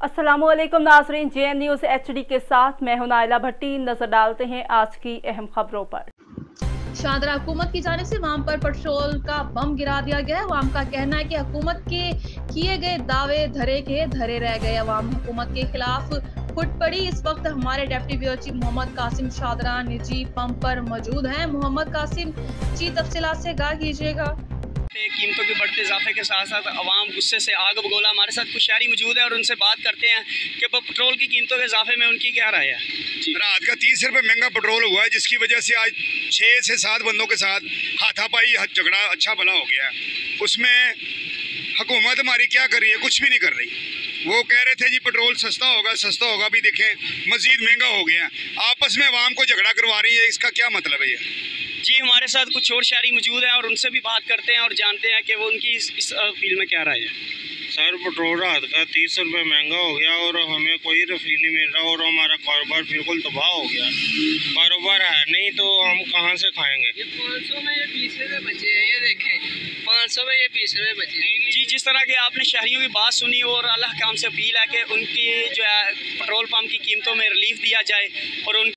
अस्सलामुअलैकुम नाज़रीन, JN news HD के साथ मैं हूं नाइला भट्टी। नजर डालते हैं आज की अहम खबरों पर। शाहदरा हुकूमत की जानिब से वाम पर पेट्रोल का बम गिरा दिया गया है। वाम का कहना है कि हुकूमत के किए गए दावे धरे के धरे रह गए। वाम हुकूमत के खिलाफ फुट पड़ी। इस वक्त हमारे deputy bureau chief Mohammad Qasim Shahdara निजी पंप पर मौजूद हैं। मोहम्मद कासिम जी, तफसीलात से आगाह कीजिएगा। कीमतों के बढ़ते इजाफे के साथ साथ अवाम गुस्से से आग बगोला। हमारे साथ कुछ शहरी मौजूद है और उनसे बात करते हैं कि पेट्रोल की कीमतों के इजाफे में उनकी क्या राय है। रात का 30 रुपये महंगा पेट्रोल हुआ है, जिसकी वजह से आज 6 से 7 बंदों के साथ हाथापाई झगड़ा अच्छा भला हो गया। उसमें हुकूमत हमारी क्या कर रही है? कुछ भी नहीं कर रही। वो कह रहे थे जी पेट्रोल सस्ता होगा, भी देखें मजीद महंगा हो गया। आपस में अवाम को झगड़ा करवा रही है, इसका क्या मतलब है? ये जी, हमारे साथ कुछ और शहरी मौजूद हैं और उनसे भी बात करते हैं और जानते हैं कि वो उनकी इस अपील में क्या राय है। सर, पेट्रोल रात का 30 रुपये महंगा हो गया और हमें कोई रफी नहीं मिल रहा और हमारा कारोबार बिल्कुल तबाह हो गया। कारोबार है नहीं तो हम कहाँ से खाएंगे? ये 500 में ये 20 रुपये बचे हैं, ये देखें 500 में ये 20 रुपये बचे। जी, जिस तरह के आपने शहरियों की बात सुनी और अल्लाह काम से अपील है कि उनकी जो है पेट्रोल पंप की कीमतों में रिलीफ दिया जाए और उन